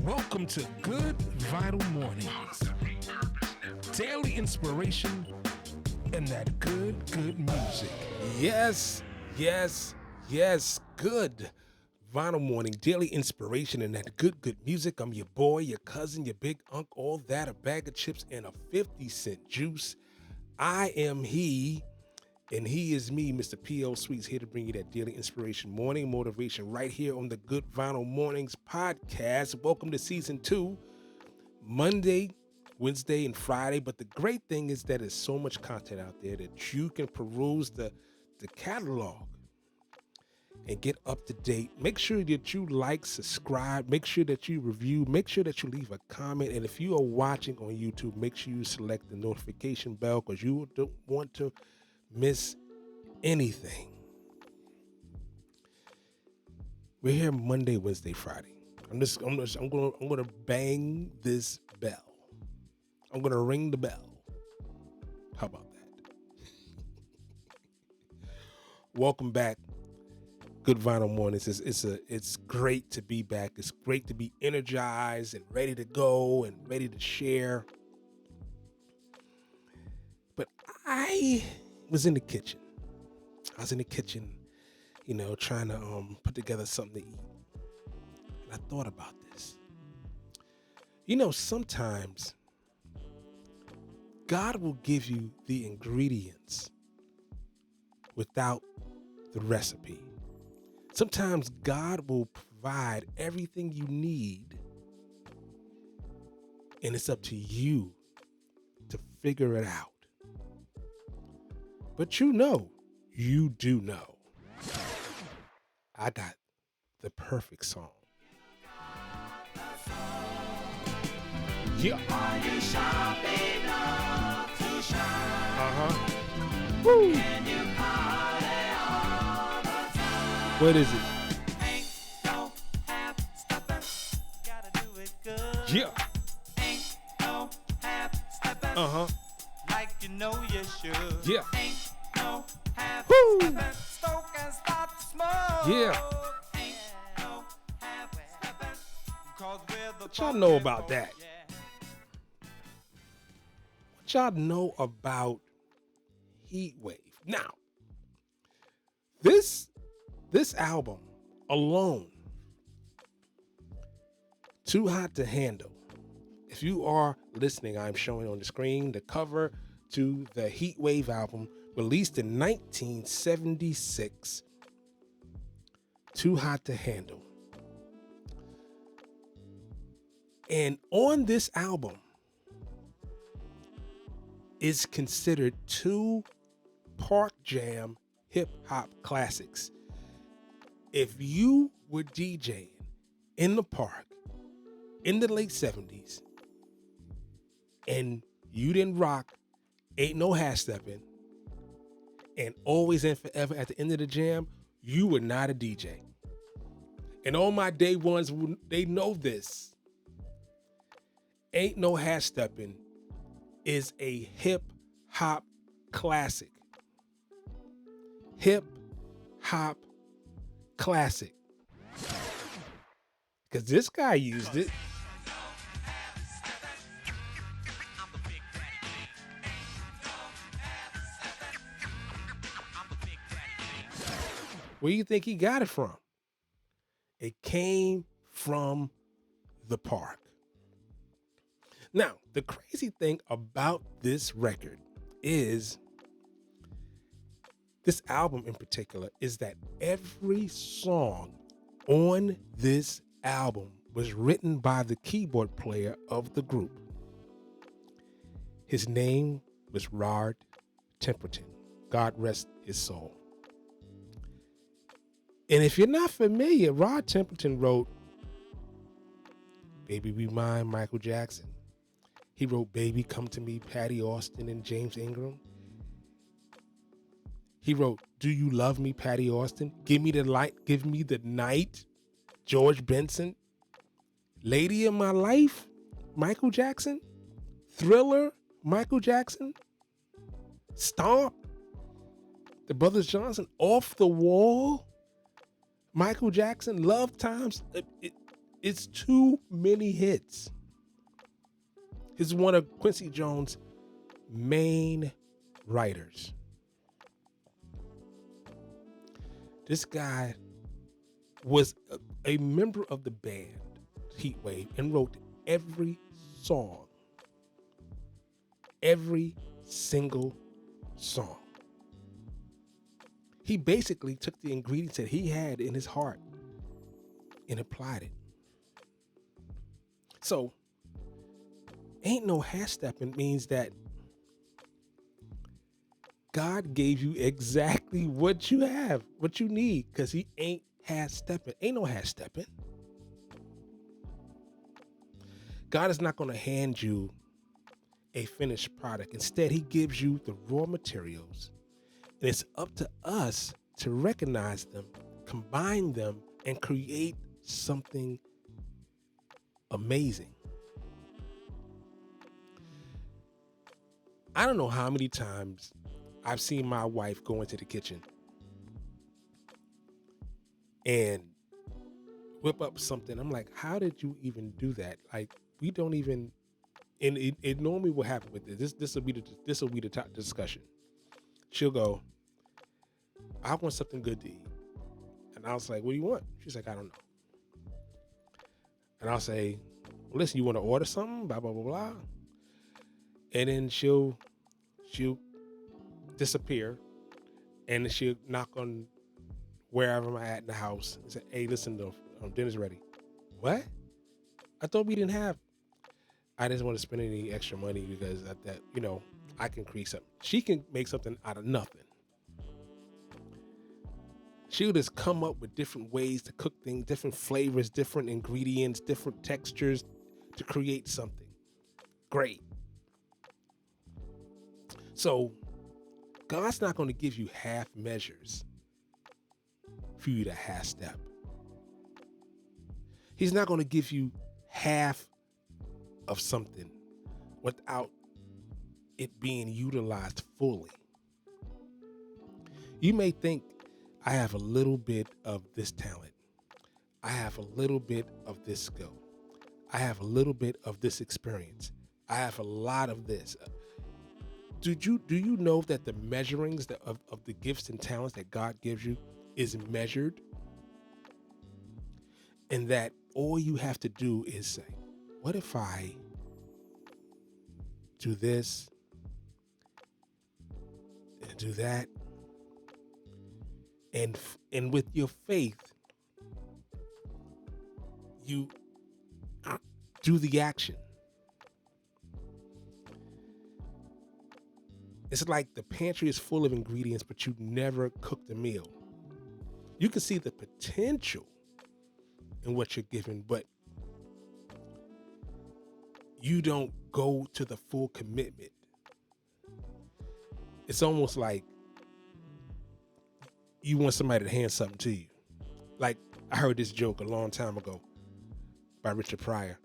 Welcome to Good Vital Mornings. Daily inspiration and that good music. Yes. Good Vinyl Morning, daily inspiration and that good music. I'm your boy, your cousin, your big unk, all that, a bag of chips and a 50-cent juice. I am he, and he is me, Mr. P.O. Sweets, here to bring you that daily inspiration, morning motivation right here on the Good Vinyl Mornings podcast. Welcome to season 2, Monday, Wednesday, and Friday. But the great thing is that there's so much content out there that you can peruse the catalog and get up to date. Make sure that you like, subscribe, make sure that you review, make sure that you leave a comment. And if you are watching on YouTube, make sure you select the notification bell because you don't want to miss anything. We're here Monday, Wednesday, Friday. I'm gonna bang this bell. I'm gonna ring the bell. How about that? Welcome back. Good Vinyl Mornings. It's great to be back. It's great to be energized and ready to go and ready to share. But I was in the kitchen. Trying to put together something to eat. And I thought about this. Sometimes God will give you the ingredients without the recipe. Sometimes God will provide everything you need, and it's up to you to figure it out. But you do know, I got the perfect song. Yeah. Are you sharp enough to shine? Woo. Can you party all the time? What is it? Ain't no half steppin', gotta do it good. Yeah. Ain't no half steppin', like you know you should. Yeah. Ain't no half Woo. steppin', stoke and start to smoke. Yeah. Ain't no half steppin', 'cause we're the What y'all know about that? Yeah. What y'all know about Heatwave? Now, this album alone, Too Hot to Handle. If you are listening, I'm showing on the screen the cover to the Heatwave album released in 1976. Too Hot to Handle. And on this album is considered 2 Park Jam hip hop classics. If you were DJing in the park in the late 70s and you didn't rock Ain't No Half Steppin' and Always and Forever at the end of the jam, you were not a DJ. And all my day ones, they know this. Ain't No Half Steppin' is a hip hop classic. Hip hop classic. Because this guy used it. Where do you think he got it from? It came from the park. Now, the crazy thing about this record is, this album in particular, is that every song on this album was written by the keyboard player of the group. His name was Rod Temperton. God rest his soul. And if you're not familiar, Rod Temperton wrote Baby Be Mine, Michael Jackson. He wrote Baby Come to Me, Patty Austin and James Ingram. He wrote Do You Love Me, Patty Austin. Give Me the Light, Give Me the Night, George Benson. Lady of My Life, Michael Jackson. Thriller, Michael Jackson. Stomp, the Brothers Johnson. Off the Wall, Michael Jackson. Love Times. It's too many hits. He's one of Quincy Jones' main writers. This guy was a member of the band Heatwave and wrote every song. Every single song. He basically took the ingredients that he had in his heart and applied it. So, ain't no half stepping means that God gave you exactly what you have, what you need, because he ain't half stepping. Ain't no half stepping. God is not going to hand you a finished product. Instead, he gives you the raw materials, and it's up to us to recognize them, combine them, and create something amazing. I don't know how many times I've seen my wife go into the kitchen and whip up something. I'm like, how did you even do that? Like, we don't even, and it normally will happen with this. This will be the top discussion. She'll go, I want something good to eat. And I was like, what do you want? She's like, I don't know. And I'll say, well, listen, you want to order something? Blah, blah, blah, blah. And then she'll disappear, and then she'll knock on wherever I'm at in the house and say, hey, listen, dinner's ready. What? I thought we didn't have. I didn't want to spend any extra money because I can create something. She can make something out of nothing. She'll just come up with different ways to cook things, different flavors, different ingredients, different textures to create something great. So God's not going to give you half measures for you to half step. He's not going to give you half of something without it being utilized fully. You may think, I have a little bit of this talent. I have a little bit of this skill. I have a little bit of this experience. I have a lot of this. Do you know that the measurings of the gifts and talents that God gives you is measured? And that all you have to do is say, what if I do this and do that? And with your faith, you do the action. It's like the pantry is full of ingredients, but you never cooked a meal. You can see the potential in what you're given, but you don't go to the full commitment. It's almost like you want somebody to hand something to you. Like, I heard this joke a long time ago by Richard Pryor.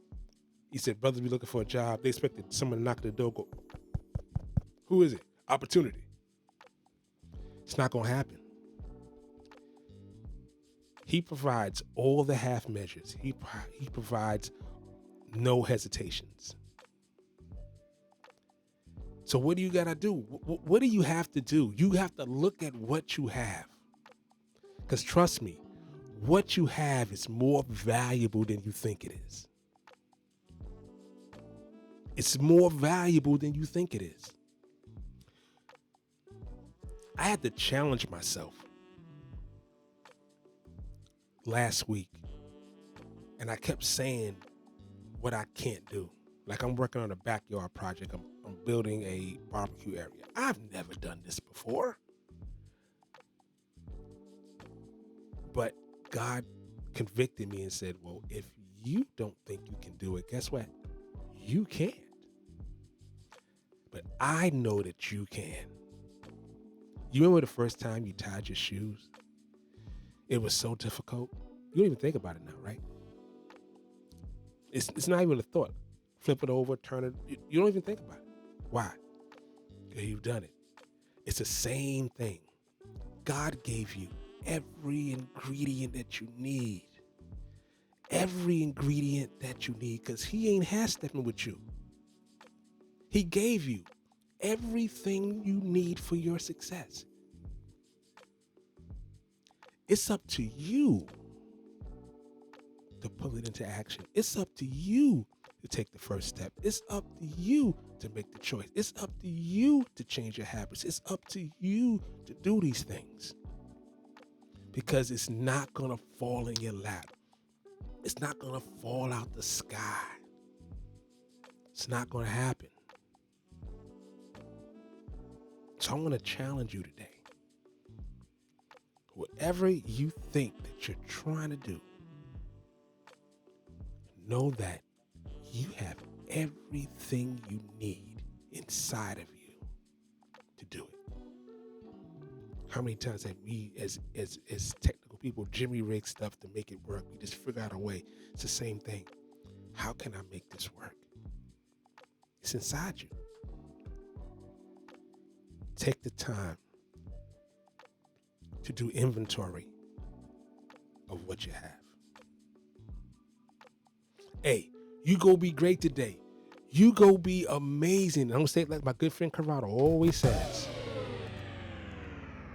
He said, brothers be looking for a job. They expected someone to knock at the door, go, who is it? Opportunity. It's not going to happen. He provides all the half measures. He provides no hesitations. So what do you got to do? What do you have to do? You have to look at what you have. Because trust me, what you have is more valuable than you think it is. It's more valuable than you think it is. I had to challenge myself last week, and I kept saying what I can't do. Like, I'm working on a backyard project. I'm building a barbecue area. I've never done this before. But God convicted me and said, well, if you don't think you can do it, guess what? You can't. But I know that you can. You remember the first time you tied your shoes? It was so difficult. You don't even think about it now, right? It's not even a thought. Flip it over, turn it. You don't even think about it. Why? Because you've done it. It's the same thing. God gave you every ingredient that you need. every ingredient that you need, because he ain't half-stepping with you. He gave you everything you need for your success. It's up to you to pull it into action. It's up to you to take the first step. It's up to you to make the choice. It's up to you to change your habits. It's up to you to do these things, because it's not going to fall in your lap. It's not going to fall out the sky. It's not going to happen. So I want to challenge you today. Whatever you think that you're trying to do, know that you have everything you need inside of you to do it. How many times have we, as technical people, jimmy rig stuff to make it work? We just figure out a way. It's the same thing. How can I make this work? It's inside you. Take the time to do inventory of what you have. Hey, you go be great today. You go be amazing. I'm going to say it like my good friend Corrado always says.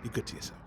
Be good to yourself.